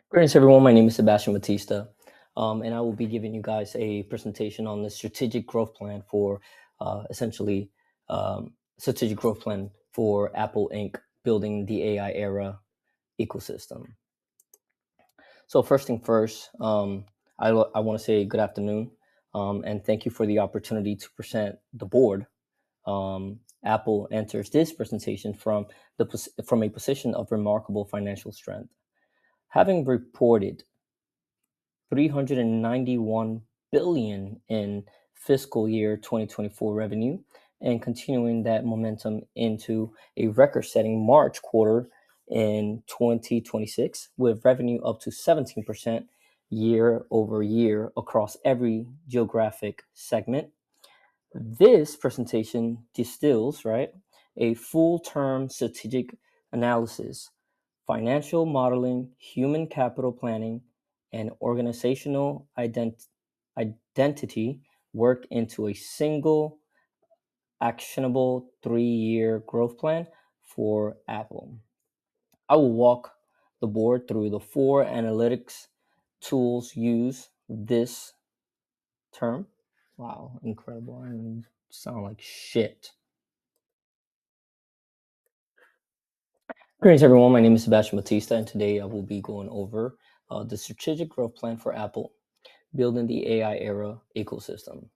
Greetings, everyone. My name is Sebastian Batista, and I will be giving you guys a presentation on the strategic growth plan for essentially strategic growth plan for Apple Inc. building the AI era ecosystem. So first thing first, I want to say good afternoon, and thank you for the opportunity to present the board. Apple enters this presentation from a position of remarkable financial strength, having reported 391 billion in fiscal year 2024 revenue and continuing that momentum into a record-setting March quarter in 2026 with revenue up to 17% year over year across every geographic segment. This presentation distills, right, a full-term strategic analysis, financial modeling, human capital planning, and organizational identity work into a single actionable 3-year growth plan for Apple. I will walk the board through the 4 analytics tools used this term. Wow, incredible. I sound like shit. Greetings, everyone. My name is Sebastian Batista, and today I will be going over the strategic growth plan for Apple, building the AI era ecosystem.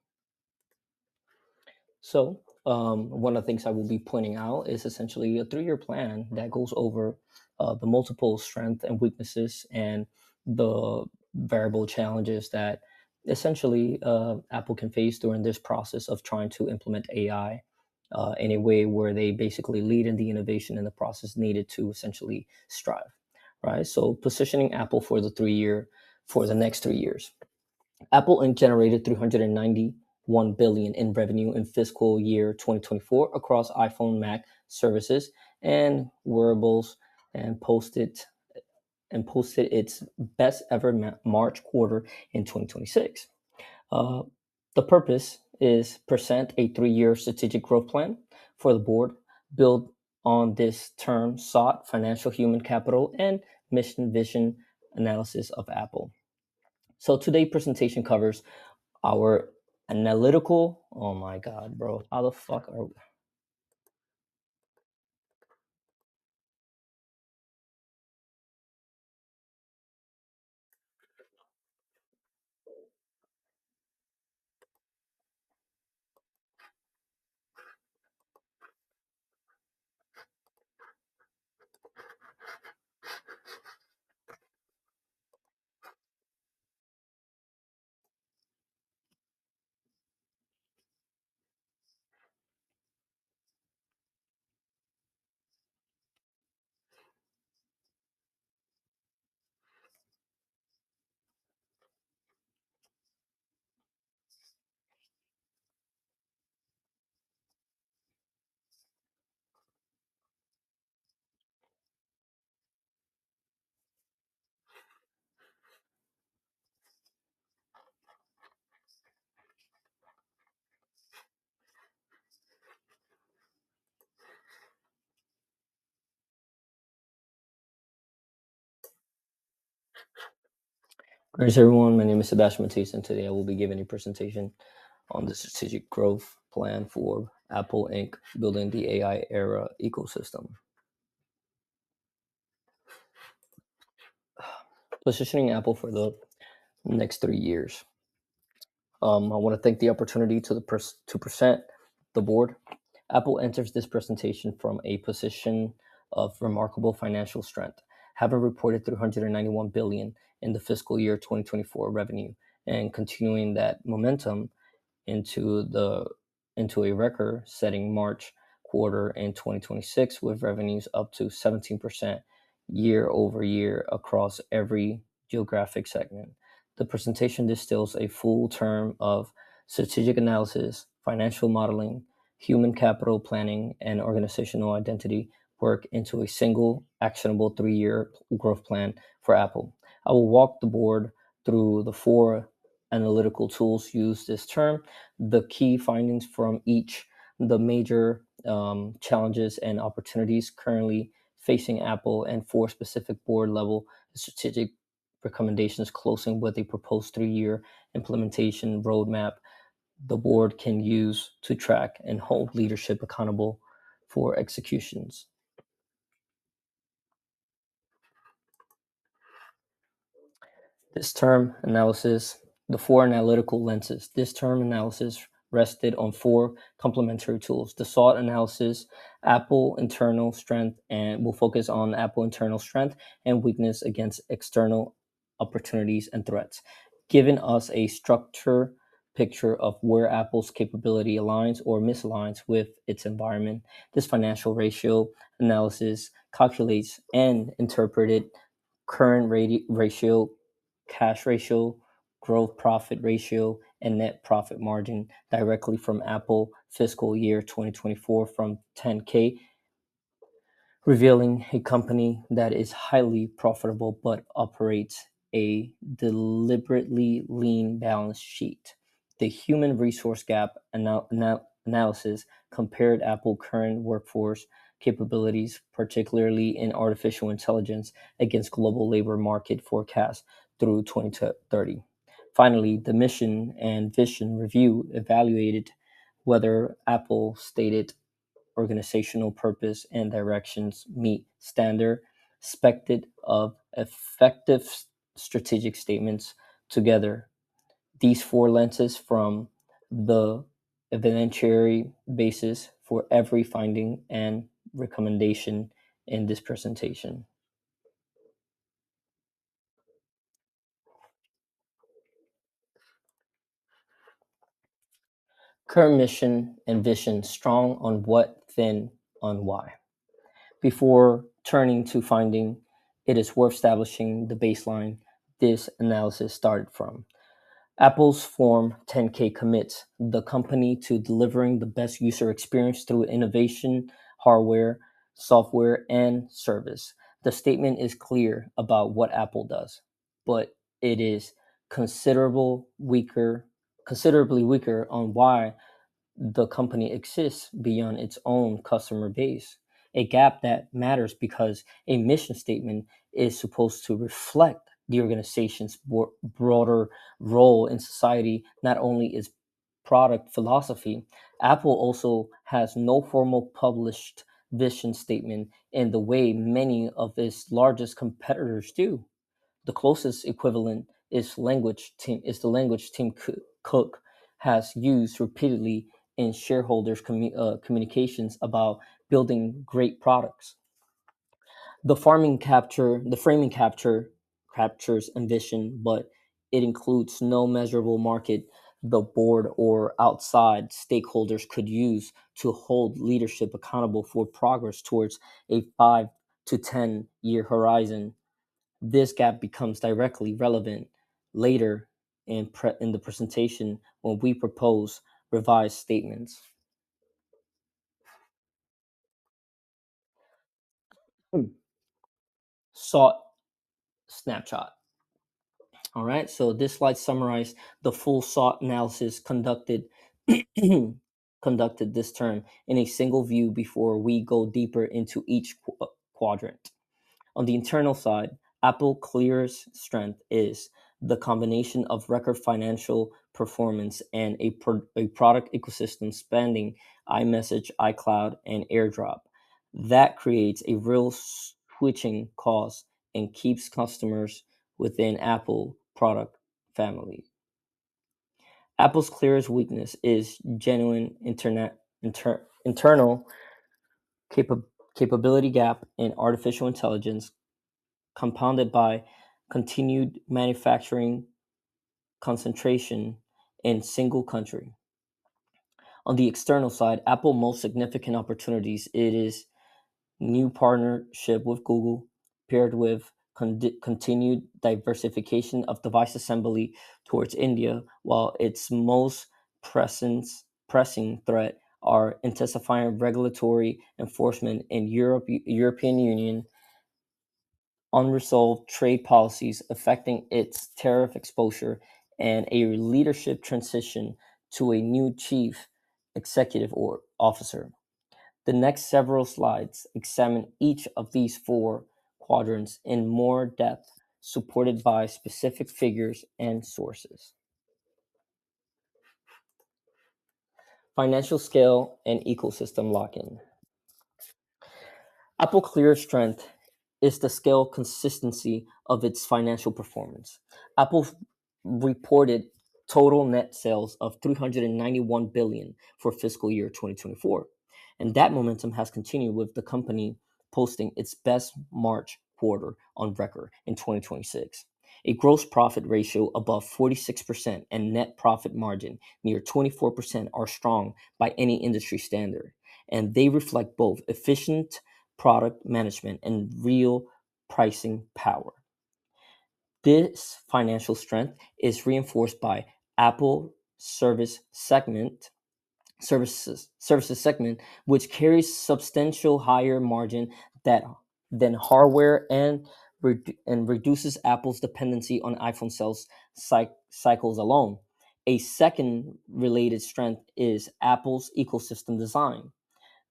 So, one of the things I will be pointing out is essentially a 3-year plan that goes over the multiple strengths and weaknesses and the variable challenges that essentially Apple can face during this process of trying to implement AI in a way where they basically lead in the innovation and the process needed to essentially strive, right? So, positioning Apple for the next 3 years. Apple Inc. generated 391 billion in revenue in fiscal year 2024 across iPhone, Mac services, and wearables, and posted its best ever March quarter in 2026. Uh, the purpose is present a 3-year strategic growth plan for the board, built on this term sought financial human capital and mission vision analysis of Apple. So today's presentation covers our analytical. Oh my god, bro! How the fuck are? Greetings, everyone. My name is Sebastian Matisse, and today I will be giving a presentation on the strategic growth plan for Apple Inc., building the AI era ecosystem. Positioning Apple for the next 3 years. I want to thank the opportunity to present the board. Apple enters this presentation from a position of remarkable financial strength, having reported 391 billion in the fiscal year 2024 revenue and continuing that momentum into the into a record-setting March quarter in 2026 with revenues up to 17% year over year across every geographic segment. The presentation distills a full term of strategic analysis, financial modeling, human capital planning, and organizational identity work into a single actionable 3-year growth plan for Apple. I will walk the board through the 4 analytical tools used this term, the key findings from each, the major challenges and opportunities currently facing Apple and four specific board level strategic recommendations, closing with a proposed 3 year implementation roadmap the board can use to track and hold leadership accountable for executions. This term analysis, the four analytical lenses. This term analysis rested on four complementary tools. The SWOT analysis, Apple internal strength, and will focus on Apple internal strength and weakness against external opportunities and threats, giving us a structure picture of where Apple's capability aligns or misaligns with its environment. This financial ratio analysis calculates and interpreted current ratio, cash ratio, gross profit ratio, and net profit margin directly from Apple fiscal year 2024 from 10K, revealing a company that is highly profitable but operates a deliberately lean balance sheet. The human resource gap analysis compared Apple current workforce capabilities, particularly in artificial intelligence, against global labor market forecasts through 2030. Finally, the mission and vision review evaluated whether Apple stated organizational purpose and directions meet standard expected of effective strategic statements together. These four lenses from the evidentiary basis for every finding and recommendation in this presentation. Current mission and vision strong on what, thin on why. Before turning to finding, it is worth establishing the baseline this analysis started from. Apple's Form 10K commits the company to delivering the best user experience through innovation, hardware, software, and service. The statement is clear about what Apple does, but it is considerably weaker on why the company exists beyond its own customer base. A gap that matters because a mission statement is supposed to reflect the organization's broader role in society, not only its product philosophy. Apple also has no formal published vision statement in the way many of its largest competitors do. The closest equivalent is the language Tim Cook has used repeatedly in shareholders' communications about building great products. The framing captures ambition, but it includes no measurable market the board or outside stakeholders could use to hold leadership accountable for progress towards a 5 to 10 year horizon. This gap becomes directly relevant later in the presentation when we propose revised statements. Hmm. SWOT snapshot. All right, so this slide summarizes the full SWOT analysis conducted this term in a single view before we go deeper into each quadrant. On the internal side, Apple Clear's strength is the combination of record financial performance and a product ecosystem spanning iMessage, iCloud, and AirDrop. That creates a real switching cost and keeps customers within Apple product family. Apple's clearest weakness is genuine internal capability gap in artificial intelligence compounded by continued manufacturing concentration in single country. On the external side, Apple most significant opportunities it is new partnership with Google paired with continued diversification of device assembly towards India, while its most pressing threat are intensifying regulatory enforcement in European Union, unresolved trade policies affecting its tariff exposure, and a leadership transition to a new chief executive or officer. The next several slides examine each of these four quadrants in more depth, supported by specific figures and sources. Financial scale and ecosystem lock-in. Apple clear strength is the scale consistency of its financial performance. Apple reported total net sales of 391 billion for fiscal year 2024, and that momentum has continued with the company posting its best March quarter on record in 2026. A gross profit ratio above 46% and net profit margin near 24% are strong by any industry standard, and they reflect both efficient product management and real pricing power. This financial strength is reinforced by Apple services segment, which carries substantial higher margin that than hardware and reduces Apple's dependency on iPhone sales cycles alone. A second related strength is Apple's ecosystem design.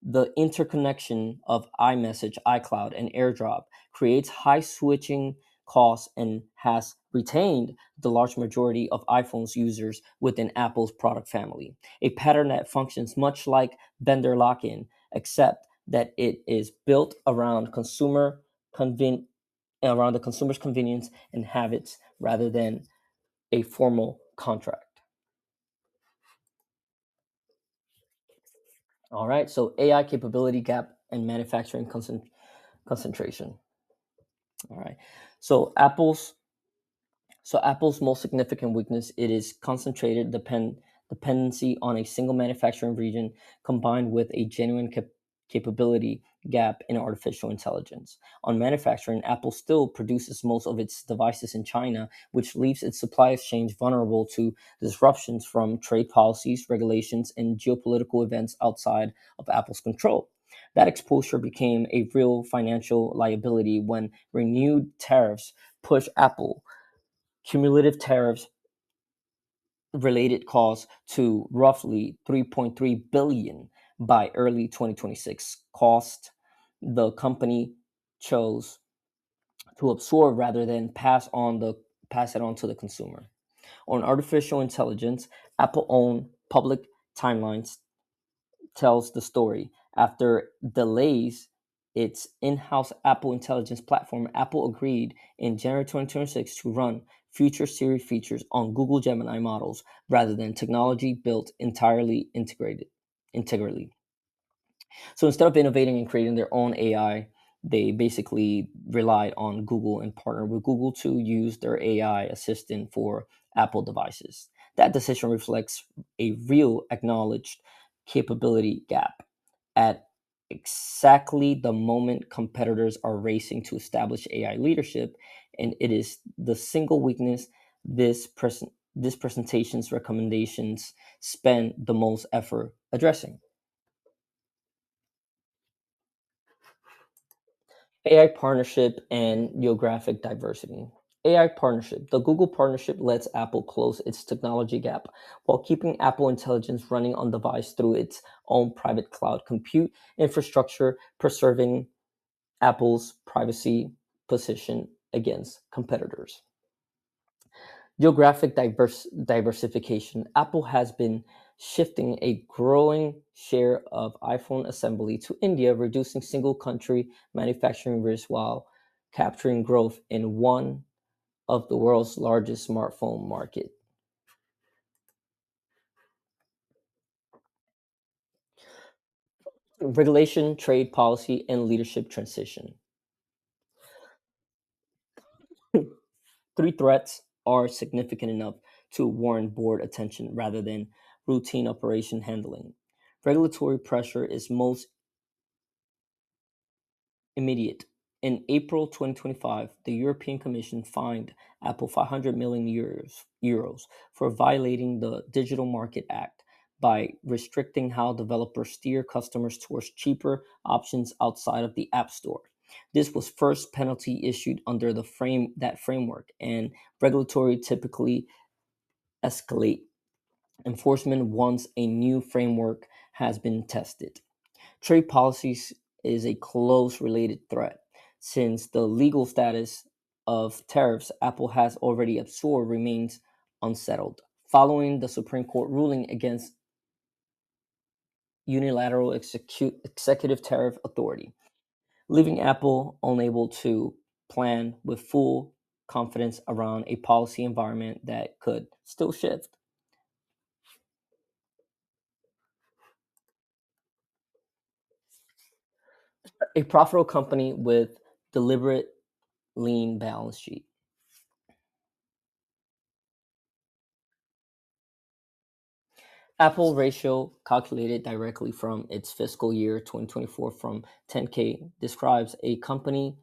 The interconnection of iMessage, iCloud, and AirDrop creates high switching costs and has retained the large majority of iPhone's users within Apple's product family, a pattern that functions much like vendor lock-in, except that it is built around conven- around the consumer's convenience and habits rather than a formal contract. All right, so AI capability gap and manufacturing concentration. All right. So Apple's most significant weakness it is concentrated dependency on a single manufacturing region combined with a genuine capability gap in artificial intelligence. On manufacturing, Apple still produces most of its devices in China, which leaves its supply exchange vulnerable to disruptions from trade policies, regulations, and geopolitical events outside of Apple's control. That exposure became a real financial liability when renewed tariffs pushed Apple cumulative tariffs related costs to roughly 3.3 billion by early 2026 cost the company chose to absorb rather than pass it on to the consumer. On artificial intelligence, Apple owned public timelines tells the story. After delays its in-house Apple Intelligence platform, Apple agreed in January 2026 to run future Siri features on Google Gemini models rather than technology built entirely integrally. So instead of innovating and creating their own AI, they basically relied on Google and partnered with Google to use their AI assistant for Apple devices. That decision reflects a real acknowledged capability gap at exactly the moment competitors are racing to establish AI leadership, and it is the single weakness this presentation's recommendations spend the most effort addressing. AI partnership and geographic diversity. AI partnership. The Google partnership lets Apple close its technology gap while keeping Apple Intelligence running on device through its own private cloud compute infrastructure, preserving Apple's privacy position against competitors. Geographic diversification. Apple has been shifting a growing share of iPhone assembly to India, reducing single country manufacturing risk while capturing growth in one of the world's largest smartphone market. Regulation, trade policy, and leadership transition. Three threats are significant enough to warrant board attention rather than routine operation handling. Regulatory pressure is most immediate. In April 2025, the European Commission fined Apple 500 million euros for violating the Digital Market Act by restricting how developers steer customers towards cheaper options outside of the App Store. This was first penalty issued under that framework, and regulatory typically escalate enforcement once a new framework has been tested. Trade policies is a close related threat. Since the legal status of tariffs Apple has already absorbed remains unsettled. Following the Supreme Court ruling against unilateral executive tariff authority, leaving Apple unable to plan with full confidence around a policy environment that could still shift. A profitable company with deliberate lean balance sheet. Apple ratio calculated directly from its fiscal year 2024 from 10K describes a company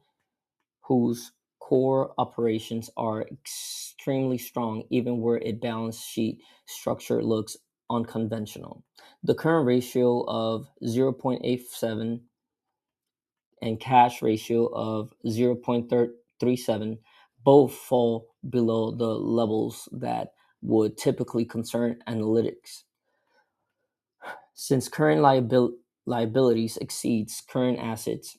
whose core operations are extremely strong, even where its balance sheet structure looks unconventional. The current ratio of 0.87 and cash ratio of 0.37 both fall below the levels that would typically concern analytics. Since current liabilities exceeds current assets,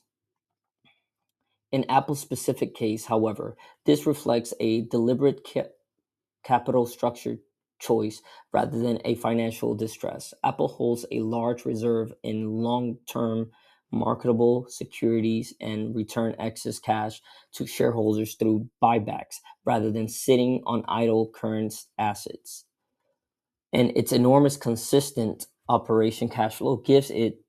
in Apple's specific case, however, this reflects a deliberate capital structure choice rather than a financial distress. Apple holds a large reserve in long-term marketable securities and return excess cash to shareholders through buybacks rather than sitting on idle current assets. And its enormous consistent operation cash flow gives it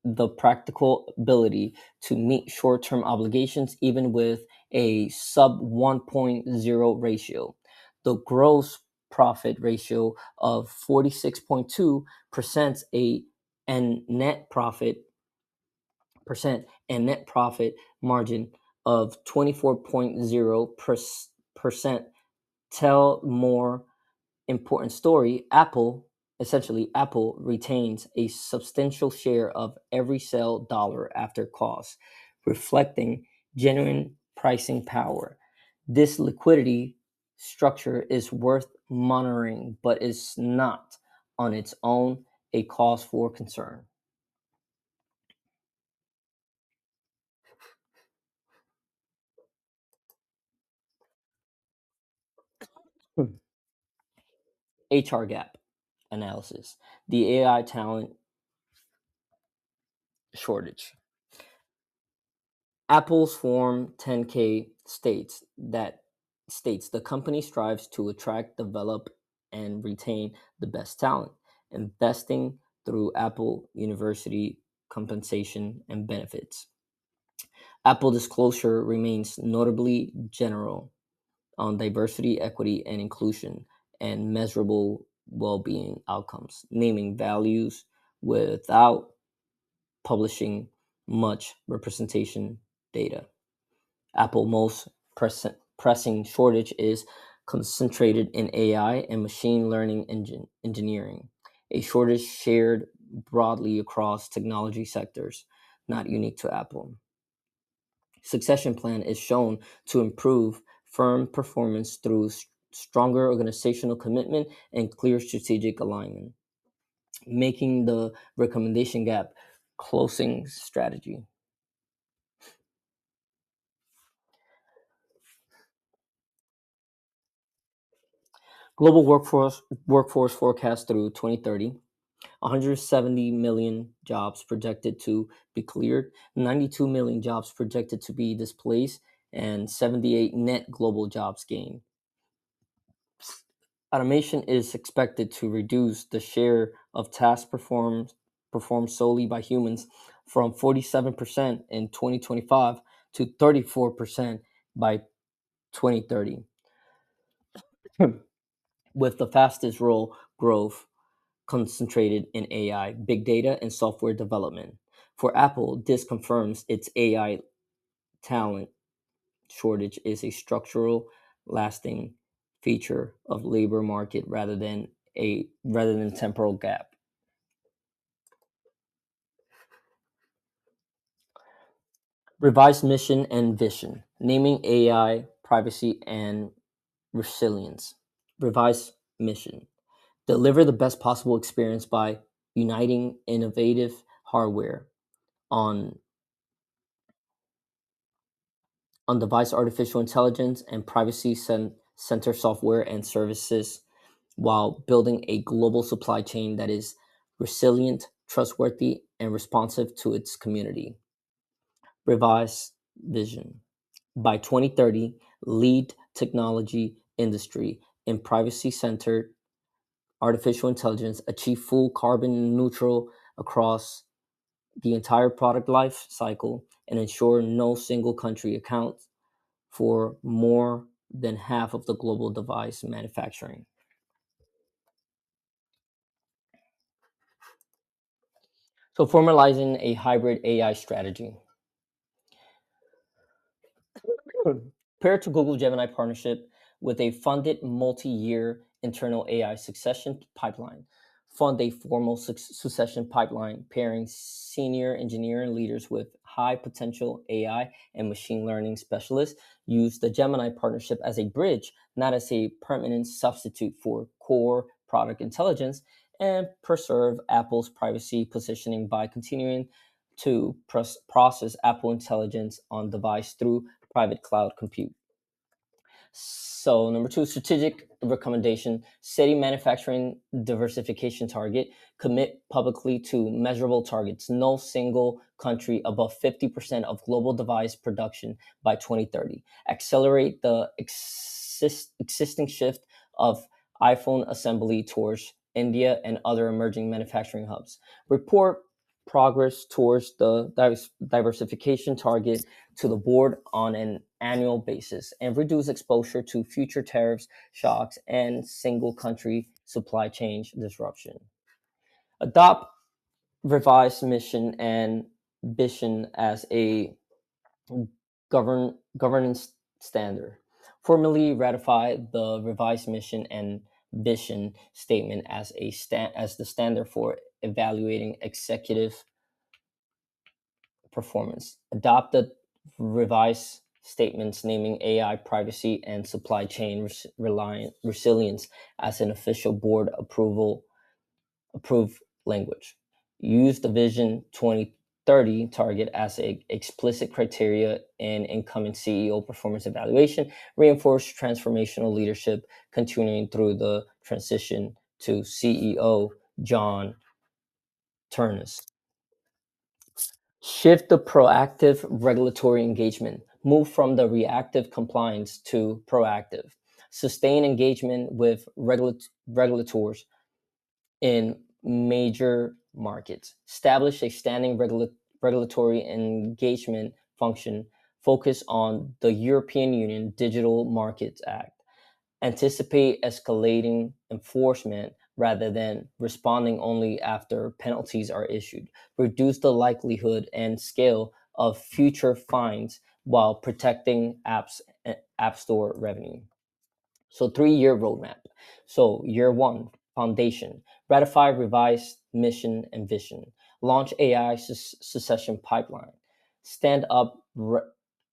the practical ability to meet short-term obligations even with a sub 1.0 ratio. The gross profit ratio of 46.2% a and net profit percent and net profit margin of 24.0% tell more important story. Apple retains a substantial share of every sale dollar after cost, reflecting genuine pricing power. This liquidity structure is worth monitoring, but is not on its own a cause for concern. HR gap analysis. The AI talent shortage. Apple's Form 10K states the company strives to attract, develop, and retain the best talent, investing through Apple University compensation and benefits. Apple disclosure remains notably general on diversity, equity, and inclusion, and measurable well-being outcomes, naming values without publishing much representation data. Apple's most pressing shortage is concentrated in AI and machine learning engineering, a shortage shared broadly across technology sectors, not unique to Apple. Succession plan is shown to improve firm performance through stronger organizational commitment and clear strategic alignment, making the recommendation gap closing strategy. Global workforce forecast through 2030. 170 million jobs projected to be cleared, 92 million jobs projected to be displaced, and 78 net global jobs gained. Automation is expected to reduce the share of tasks performed solely by humans from 47% in 2025 to 34% by 2030, with the fastest role growth concentrated in AI, big data, and software development. For Apple, this confirms its AI talent shortage is a structural, lasting feature of labor market rather than temporal gap. Revised mission and vision, naming AI, privacy, and resilience. Revised mission. Deliver the best possible experience by uniting innovative hardware, on device artificial intelligence and privacy center software and services while building a global supply chain that is resilient, trustworthy, and responsive to its community. Revised vision. By 2030, lead technology industry in privacy centered artificial intelligence, achieve full carbon neutral across the entire product life cycle, and ensure no single country accounts for more than half of the global device manufacturing. So, formalizing a hybrid AI strategy. Paired to Google Gemini partnership with a funded multi-year internal AI succession pipeline. Fund a formal succession pipeline pairing senior engineering leaders with high potential AI and machine learning specialists. Use the Gemini partnership as a bridge, not as a permanent substitute for core product intelligence, and preserve Apple's privacy positioning by continuing to process Apple intelligence on device through private cloud compute. So, number two, strategic recommendation: setting manufacturing diversification target. Commit publicly to measurable targets. No single country above 50% of global device production by 2030. Accelerate the existing shift of iPhone assembly towards India and other emerging manufacturing hubs. Report progress towards the diversification target to the board on an annual basis and reduce exposure to future tariffs, shocks, and single country supply chain disruption. Adopt revised mission and vision as a governance standard. Formally ratify the revised mission and vision statement as as the standard for evaluating executive performance. Adopted revised statements naming AI privacy and supply chain resilience as an official board approved language. Use the Vision 2030 target as a explicit criteria in incoming CEO performance evaluation. Reinforce transformational leadership continuing through the transition to CEO John Turnus. Shift the proactive regulatory engagement. Move from the reactive compliance to proactive. Sustain engagement with regulators in major markets. Establish a standing regulatory engagement function. Focus on the European Union Digital Markets Act. Anticipate escalating enforcement rather than responding only after penalties are issued. Reduce the likelihood and scale of future fines while protecting app store revenue. So 3 year roadmap. So year one, foundation, ratify revised mission and vision, launch AI succession pipeline, stand up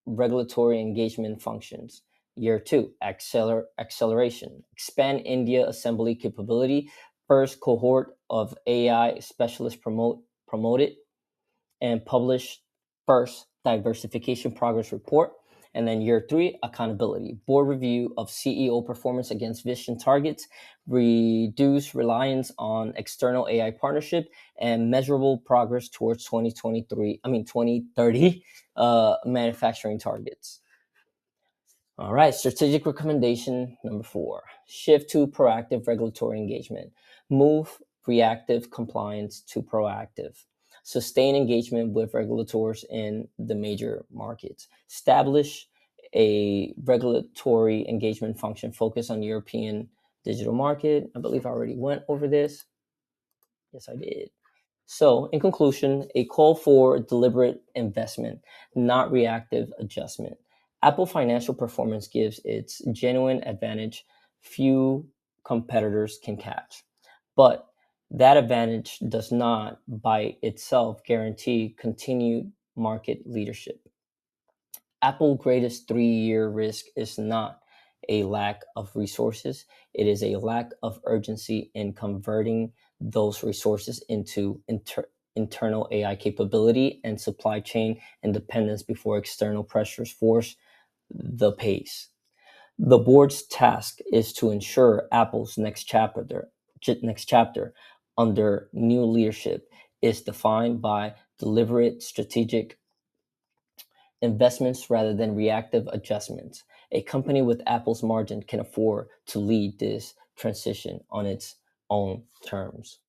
regulatory engagement functions. Year two, acceleration, expand India assembly capability, first cohort of AI specialists promoted and publish first diversification progress report. And then year three, accountability, board review of CEO performance against vision targets, reduce reliance on external AI partnership, and measurable progress towards 2030 manufacturing targets. All right, strategic recommendation number four: shift to proactive regulatory engagement. Move reactive compliance to proactive. Sustain engagement with regulators in the major markets. Establish a regulatory engagement function focused on European digital market. I believe I already went over this. Yes, I did. So, in conclusion, a call for deliberate investment, not reactive adjustment. Apple financial performance gives its genuine advantage few competitors can catch. But that advantage does not, by itself, guarantee continued market leadership. Apple's greatest 3 year risk is not a lack of resources, it is a lack of urgency in converting those resources into internal AI capability and supply chain independence before external pressures force the pace. The board's task is to ensure Apple's next chapter under new leadership is defined by deliberate strategic investments rather than reactive adjustments. A company with Apple's margin can afford to lead this transition on its own terms.